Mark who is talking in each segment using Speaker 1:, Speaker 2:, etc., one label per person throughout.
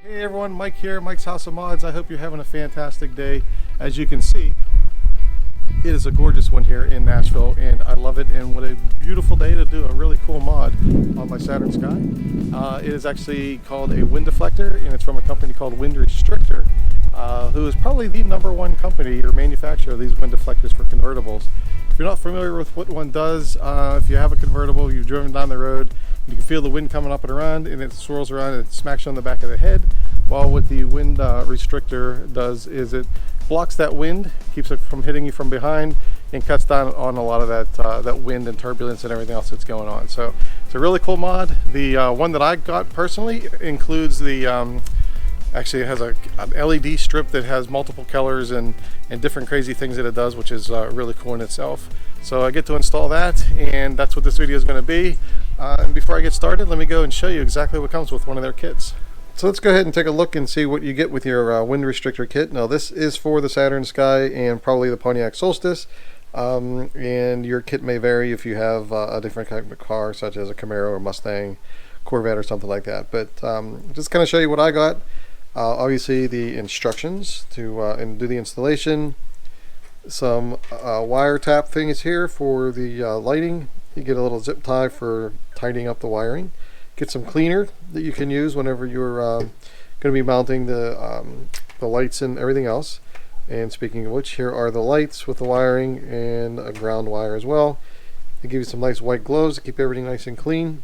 Speaker 1: Hey everyone, Mike here, Mike's House of Mods. I hope you're having a fantastic day. As you can see, it is a gorgeous one here in Nashville and I love it, and what a beautiful day to do a really cool mod on my Saturn Sky. It is actually called a Wind Deflector, and it's from a company called WindRestrictor, who is probably the #1 company or manufacturer of these wind deflectors for convertibles. If you're not familiar with what one does, if you have a convertible, you've driven down the road, you can feel the wind coming up and around, and it swirls around and it smacks you on the back of the head. While what the wind restrictor does is it blocks that wind, keeps it from hitting you from behind, and cuts down on a lot of that wind and turbulence and everything else that's going on. So it's a really cool mod. The one that I got personally includes the actually it has an LED strip that has multiple colors and different crazy things that it does, which is really cool in itself. So I get to install that, and that's what this video is going to be. And before I get started, let me go and show you exactly what comes with one of their kits. So let's go ahead and take a look and see what you get with your wind restrictor kit. Now this is for the Saturn Sky and probably the Pontiac Solstice, and your kit may vary if you have a different kind of car, such as a Camaro or Mustang, Corvette or something like that. But just kind of show you what I got. Obviously the instructions to and do the installation, some wire tap things here for the lighting. You get a little zip tie for tightening up the wiring. Get some cleaner that you can use whenever you're going to be mounting the lights and everything else. And speaking of which, here are the lights with the wiring and a ground wire as well. They give you some nice white glows to keep everything nice and clean.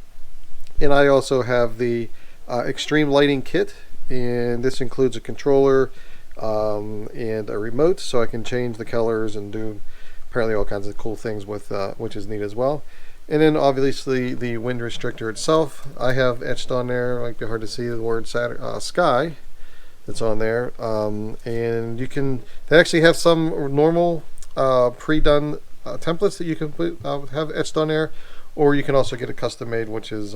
Speaker 1: And I also have the extreme lighting kit, and this includes a controller and a remote, so I can change the colors and do apparently all kinds of cool things with which is neat as well. And then obviously the wind restrictor itself, I have etched on there, it might be hard to see, the word Saturn Sky that's on there. And you can, they actually have some normal pre-done templates that you can have etched on there, or you can also get a custom made, which is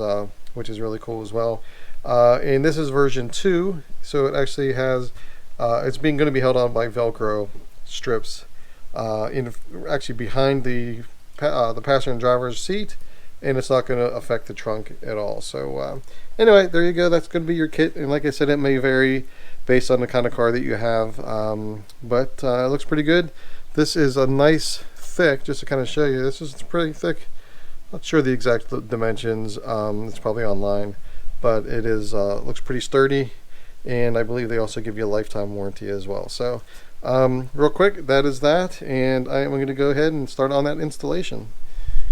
Speaker 1: really cool as well. And this is version 2, so it actually has it's going to be held on by Velcro strips actually behind the passenger and driver's seat, and it's not going to affect the trunk at all. So anyway, there you go. That's going to be your kit, and like I said, it may vary based on the kind of car that you have, but it looks pretty good. This is a nice thick, just to kind of show you, this is pretty thick. Not sure the exact dimensions, it's probably online, but it is looks pretty sturdy, and I believe they also give you a lifetime warranty as well. So real quick, that is that, and I am going to go ahead and start on that installation.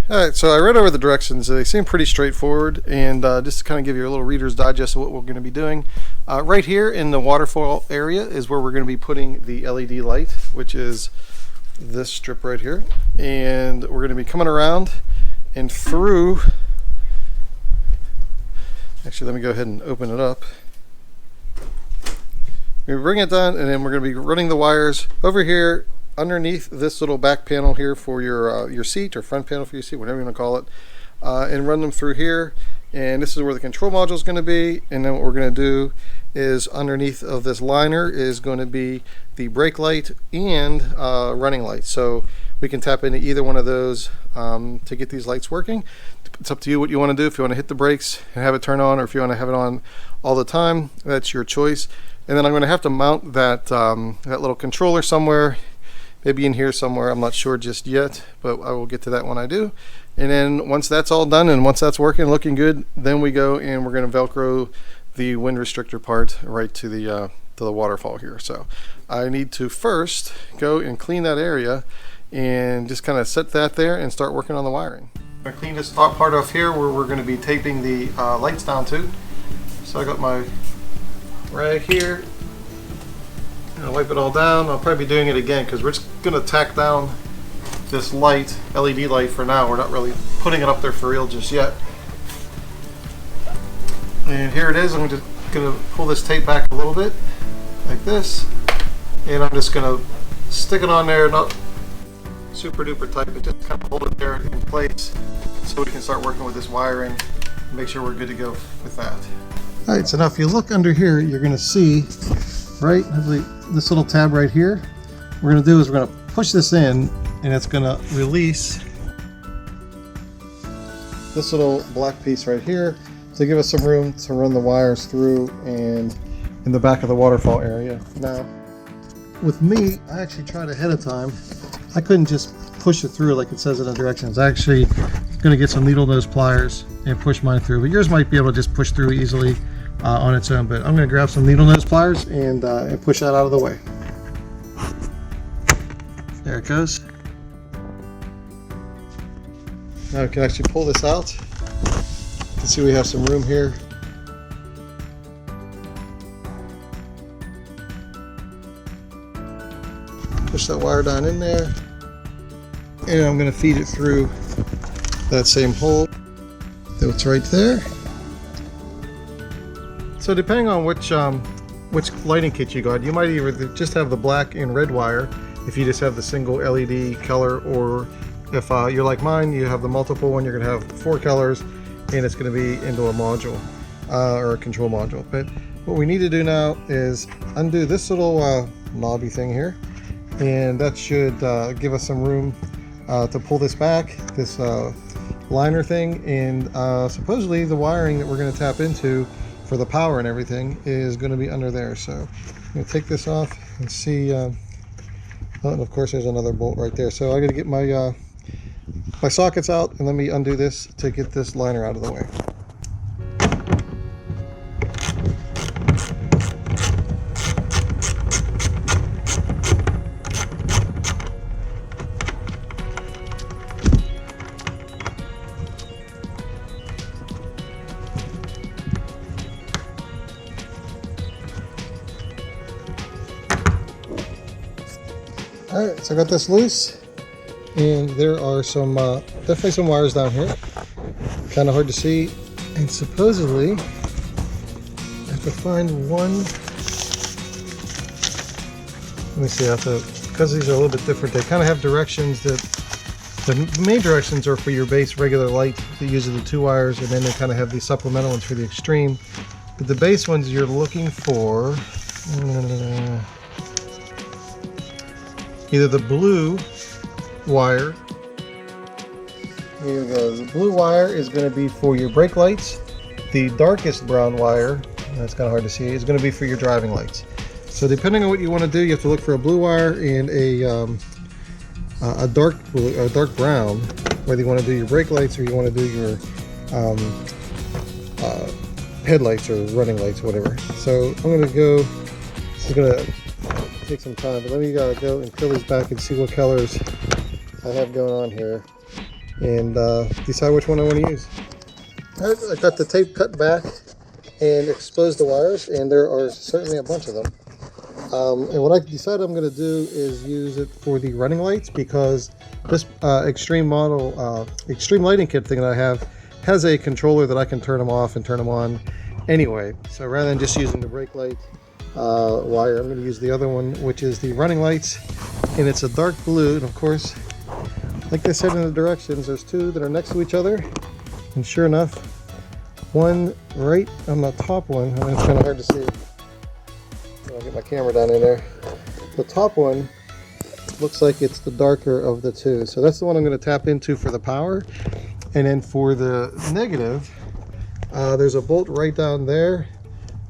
Speaker 1: Alright, so I read over the directions. They seem pretty straightforward, and just to kind of give you a little Reader's Digest of what we're going to be doing. Right here in the waterfall area is where we're going to be putting the LED light, which is this strip right here, and we're going to be coming around and through. Actually, let me go ahead and open it up. We bring it down, and then we're going to be running the wires over here underneath this little back panel here for your seat, or front panel for your seat, whatever you want to call it, and run them through here. And this is where the control module is going to be. And then what we're going to do is underneath of this liner is going to be the brake light and running light. So we can tap into either one of those to get these lights working. It's up to you what you want to do. If you want to hit the brakes and have it turn on, or if you want to have it on all the time, that's your choice. And then I'm going to have to mount that that little controller somewhere, maybe in here somewhere. I'm not sure just yet, but I will get to that when I do. And then once that's all done and once that's working, looking good, then we go and we're going to Velcro the wind restrictor part right to the waterfall here. So I need to first go and clean that area and just kind of set that there and start working on the wiring. I'm going to clean this top part off here where we're going to be taping the lights down to. So I got my rag here. I'm going to wipe it all down. I'll probably be doing it again because we're just going to tack down this light, LED light, for now. We're not really putting it up there for real just yet. And here it is. I'm just going to pull this tape back a little bit like this, and I'm just going to stick it on there, not super duper tight, but just kind of hold it there in place so we can start working with this wiring and make sure we're good to go with that. Alright, so now if you look under here, you're going to see right this little tab right here. What we're going to do is we're going to push this in, and it's going to release this little black piece right here to give us some room to run the wires through and in the back of the waterfall area. Now, with me, I actually tried ahead of time. I couldn't just push it through like it says in the directions. I actually going to get some needle nose pliers and push mine through, but yours might be able to just push through easily on its own. But I'm going to grab some needle nose pliers and push that out of the way. There it goes. Now we can actually pull this out. You can see we have some room here. Push that wire down in there. And I'm going to feed it through that same hole that's right there. So depending on which lighting kit you got, you might either just have the black and red wire if you just have the single LED color, or if you're like mine, you have the multiple one, you're going to have 4 colors and it's going to be into a module or a control module. But what we need to do now is undo this little knobby thing here, and that should give us some room to pull this back, this liner thing, and supposedly the wiring that we're going to tap into for the power and everything is going to be under there. So I'm going to take this off and see. Oh, and of course there's another bolt right there. So I'm going to get my my sockets out and let me undo this to get this liner out of the way. Alright, so I got this loose, and there are some definitely some wires down here. Kind of hard to see, and supposedly I have to find one. Let me see, I have to, because these are a little bit different, they kind of have directions that the main directions are for your base regular light that uses the 2 wires, and then they kind of have these supplemental ones for the extreme. But the base ones you're looking for, either the blue wire. Here we go. The blue wire is going to be for your brake lights. The darkest brown wire, that's kind of hard to see, is going to be for your driving lights. So depending on what you want to do, you have to look for a blue wire and a dark blue, or dark brown, whether you want to do your brake lights or you want to do your headlights or running lights, whatever. So I'm going to go. This is going to take some time, but let me go and peel these back and see what colors I have going on here, and decide which one I want to use. Alright, I got the tape cut back and exposed the wires, and there are certainly a bunch of them. And what I decided I'm going to do is use it for the running lights, because this extreme lighting kit thing that I have has a controller that I can turn them off and turn them on anyway. So rather than just using the brake light wire, I'm going to use the other one, which is the running lights, and it's a dark blue. And of course, like they said in the directions, there's 2 that are next to each other, and sure enough, one right on the top one, I mean, it's kind of hard to see. I'll get my camera down in there. The top one looks like it's the darker of the 2, so that's the one I'm going to tap into for the power. And then for the negative, there's a bolt right down there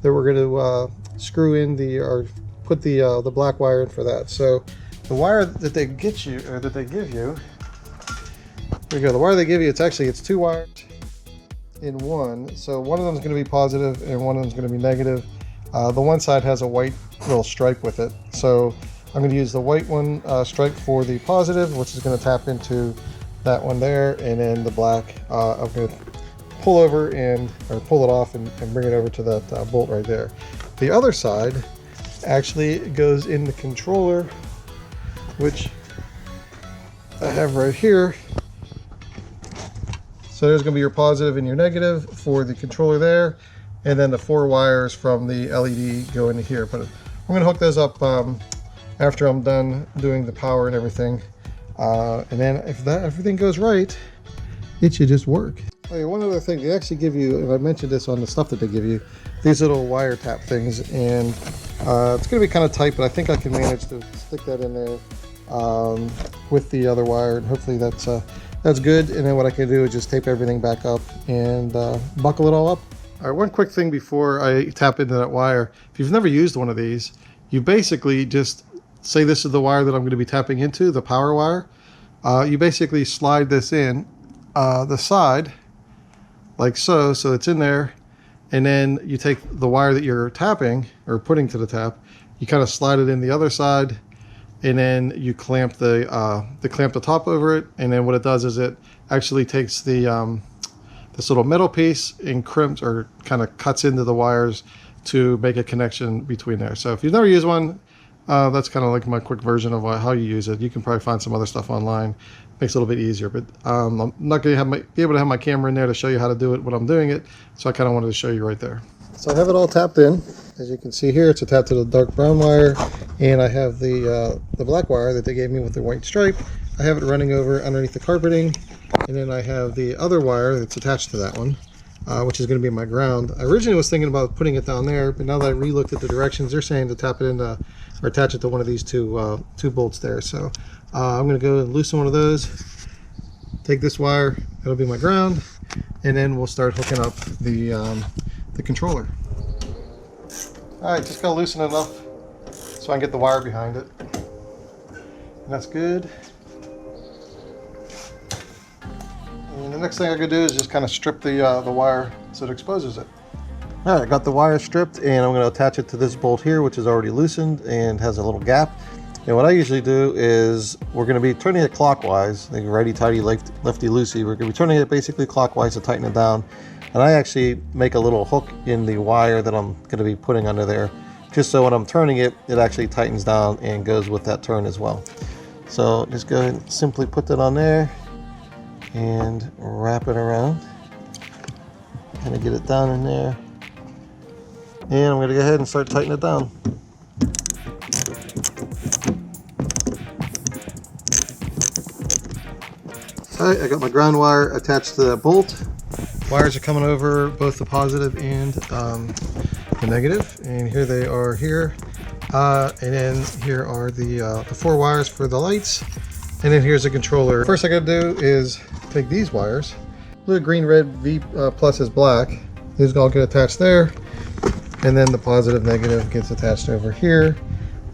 Speaker 1: that we're going to screw in or put the black wire in for that. So the wire that they get you, or that they give you, there you go. The wire they give you, it's 2 wires in one. So one of them is going to be positive and one of them is going to be negative. The one side has a white little stripe with it, so I'm going to use the white one stripe for the positive, which is going to tap into that one there, and then the black I'm going to pull over or pull it off and bring it over to that bolt right there. The other side actually goes in the controller, which I have right here. So there's going to be your positive and your negative for the controller there, and then the 4 wires from the LED go into here. But I'm going to hook those up after I'm done doing the power and everything, and then if everything goes right, it should just work. Oh yeah, one other thing, they actually give you, and I mentioned this on the stuff that they give you, these little wire tap things, and it's going to be kind of tight, but I think I can manage to stick that in there with the other wire, and hopefully that's good. And then what I can do is just tape everything back up and buckle it all up, All right, one quick thing before I tap into that wire. If you've never used one of these, you basically just say this is the wire that I'm going to be tapping into, the power wire. You basically slide this in the side like so it's in there, and then you take the wire that you're tapping or putting to the tap, you kind of slide it in the other side, and then you clamp the top over it, and then what it does is it actually takes the this little metal piece and crimps or kind of cuts into the wires to make a connection between there. So if you've never used one, that's kind of like my quick version of how you use it. You can probably find some other stuff online. Makes it a little bit easier, but I'm not going to be able to have my camera in there to show you how to do it when I'm doing it. So I kind of wanted to show you right there. So I have it all tapped in. As you can see here, it's attached to the dark brown wire, and I have the black wire that they gave me with the white stripe. I have it running over underneath the carpeting, and then I have the other wire that's attached to that one, which is going to be my ground. I originally was thinking about putting it down there, but now that I re-looked at the directions, they're saying to tap it into or attach it to one of these two bolts there. So I'm going to go and loosen one of those, take this wire, that'll be my ground, and then we'll start hooking up the controller. Alright, just got to loosen it enough so I can get the wire behind it. And that's good. And the next thing I'm going to do is just kind of strip the wire so it exposes it. Alright, I got the wire stripped, and I'm going to attach it to this bolt here, which is already loosened and has a little gap. And what I usually do is we're going to be turning it clockwise, like righty-tighty, lefty-loosey. We're going to be turning it basically clockwise to tighten it down. And I actually make a little hook in the wire that I'm going to be putting under there, just so when I'm turning it, it actually tightens down and goes with that turn as well. So just go ahead and simply put that on there and wrap it around. Kind of get it down in there. And I'm going to go ahead and start tightening it down. Alright, I got my ground wire attached to that bolt. Wires are coming over both the positive and the negative, and here they are here. And then here are the 4 wires for the lights, and then here's the controller. First I got to do is take these wires. Blue, green, red, V plus is black. These all get attached there, and then the positive, negative gets attached over here,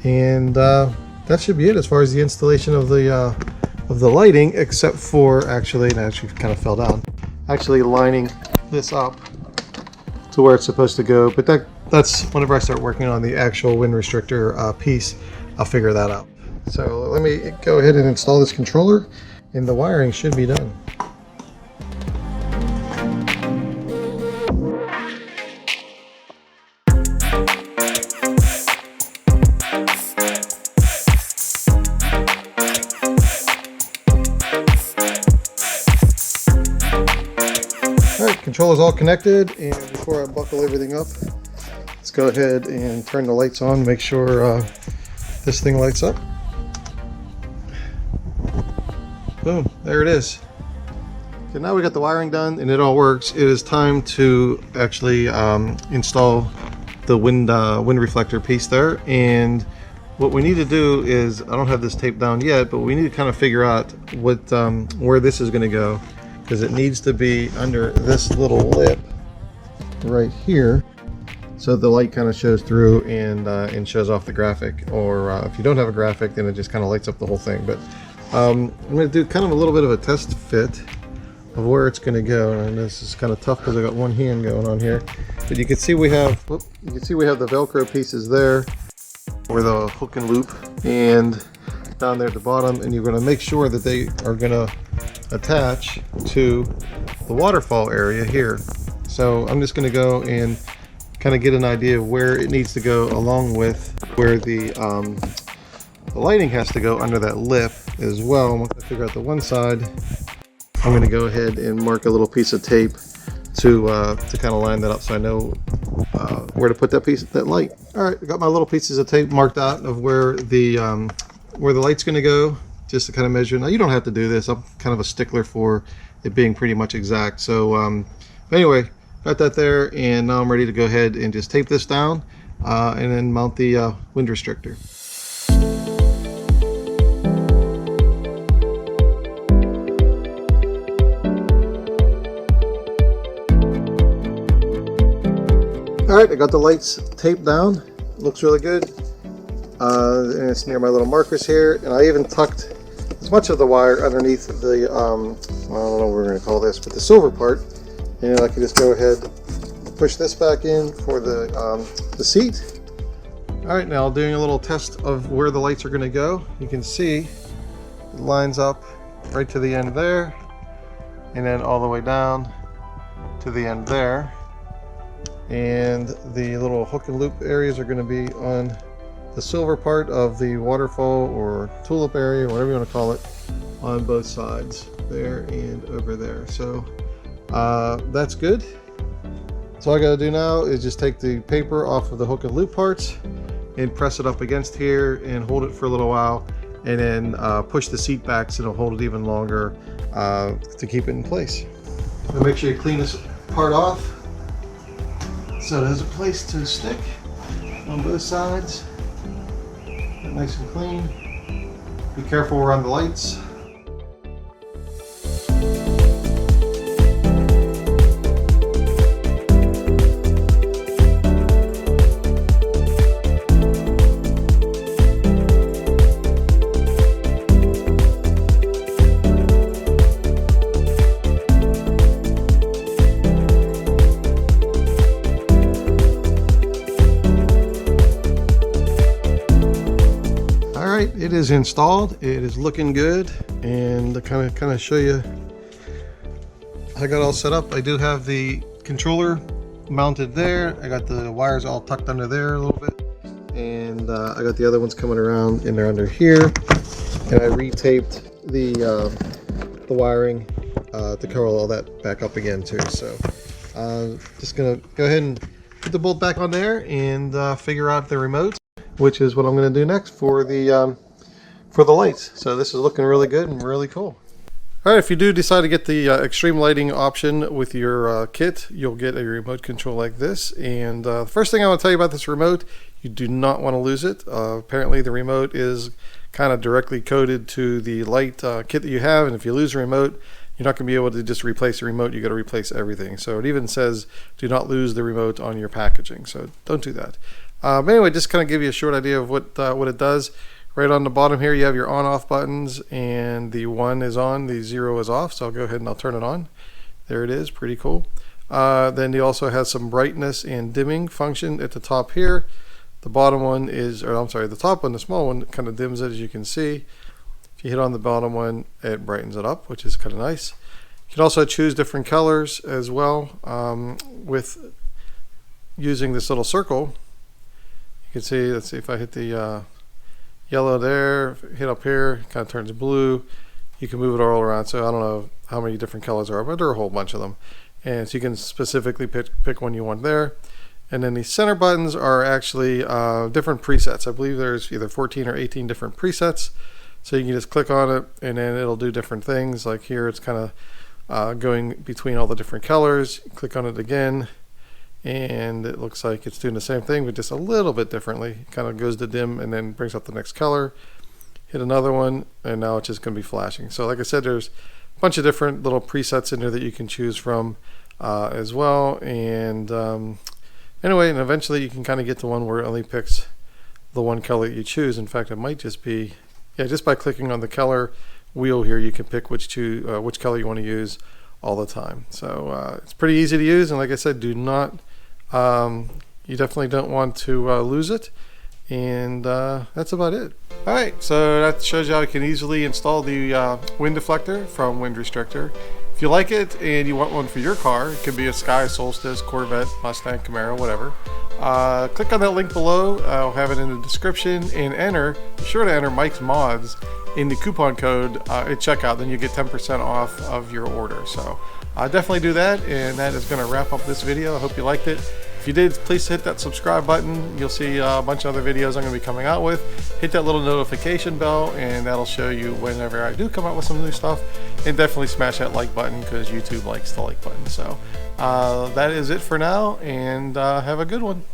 Speaker 1: and that should be it as far as the installation of the lighting, except for actually kind of fell down. Actually lining this up to where it's supposed to go, but that's whenever I start working on the actual wind restrictor piece, I'll figure that out. So let me go ahead and install this controller, and the wiring should be done. Controller's all connected, and before I buckle everything up, let's go ahead and turn the lights on, make sure this thing lights up. Boom, there it is. Okay, now we got the wiring done and it all works. It is time to actually install the wind reflector piece there, and what we need to do is, I don't have this taped down yet, but we need to kind of figure out what where this is going to go, because it needs to be under this little lip right here, so the light kind of shows through and shows off the graphic. Or if you don't have a graphic, then it just kind of lights up the whole thing. But I'm going to do kind of a little bit of a test fit of where it's going to go, and this is kind of tough because I got one hand going on here. But you can see we have the Velcro pieces there, or the hook and loop, and down there at the bottom, and you're going to make sure that they are going to attach to the waterfall area here. So I'm just going to go and kind of get an idea of where it needs to go, along with where the lighting has to go under that lip as well. I'm going to figure out the one side. I'm going to go ahead and mark a little piece of tape to kind of line that up, so I know where to put that light. All right, I got my little pieces of tape marked out of where the light's going to go, just to kind of measure. Now you don't have to do this. I'm kind of a stickler for it being pretty much exact. So anyway, got that there, and now I'm ready to go ahead and just tape this down and then mount the wind restrictor. Alright, I got the lights taped down. Looks really good. And it's near my little markers here. And I even tucked as much of the wire underneath the, I don't know what we're going to call this, but the silver part. And I can just go ahead and push this back in for the seat. Alright, now doing a little test of where the lights are going to go. You can see it lines up right to the end there, and then all the way down to the end there. And the little hook and loop areas are going to be on the silver part of the waterfall or tulip area, whatever you want to call it, on both sides, there and over there. So that's good. So all I got to do now is just take the paper off of the hook and loop parts and press it up against here and hold it for a little while, and then push the seat back so it'll hold it even longer to keep it in place. So make sure you clean this part off so there's a place to stick on both sides. Get nice and clean. Be careful around the lights. It is installed. It is looking good, and to kind of show you I got all set up. I do have the controller mounted there. I got the wires all tucked under there a little bit, and I got the other ones coming around, and they're under here. And I retaped the wiring to cover all that back up again too. So just gonna go ahead and put the bolt back on there and figure out the remote, which is what I'm going to do next for the lights. So this is looking really good and really cool. Alright, if you do decide to get the extreme lighting option with your kit, you'll get a remote control like this. And the first thing I want to tell you about this remote, you do not want to lose it. Apparently the remote is kind of directly coded to the light kit that you have, and if you lose a remote, you're not going to be able to just replace the remote. You got to replace everything. So it even says do not lose the remote on your packaging, so don't do that. But anyway, just kind of give you a short idea of what it does. Right on the bottom here you have your on-off buttons, and the 1 is on, the 0 is off. So I'll go ahead and I'll turn it on. There it is, pretty cool. Then you also have some brightness and dimming function at the top here. The bottom one is, or I'm sorry, the top one, the small one, kind of dims it, as you can see. If you hit on the bottom one, it brightens it up, which is kind of nice. You can also choose different colors as well with using this little circle. You can see, let's see if I hit the yellow there, hit up here, it kind of turns blue. You can move it all around. So I don't know how many different colors there are, but there are a whole bunch of them. And so you can specifically pick one you want there. And then the center buttons are actually different presets. I believe there's either 14 or 18 different presets. So you can just click on it and then it'll do different things. Like here it's kind of going between all the different colors. Click on it again, and it looks like it's doing the same thing but just a little bit differently. It kind of goes to dim and then brings up the next color. Hit another one, and now it's just going to be flashing. So like I said, there's a bunch of different little presets in there that you can choose from as well. And anyway, and eventually you can kind of get to one where it only picks the one color that you choose. In fact, it might just be, yeah, just by clicking on the color wheel here, you can pick which color you want to use all the time. So it's pretty easy to use, and like I said, do not you definitely don't want to lose it. And that's about it. Alright, so that shows you how you can easily install the Wind Deflector from WindRestrictor. If you like it and you want one for your car, it could be a Sky, Solstice, Corvette, Mustang, Camaro, whatever. Click on that link below. I'll have it in the description, and be sure to enter Mike's Mods in the coupon code at checkout. Then you get 10% off of your order. So definitely do that, and that is going to wrap up this video. I hope you liked it. If you did, please hit that subscribe button. You'll see a bunch of other videos I'm going to be coming out with. Hit that little notification bell, and that'll show you whenever I do come out with some new stuff. And definitely smash that like button, because YouTube likes the like button. So that is it for now, and have a good one.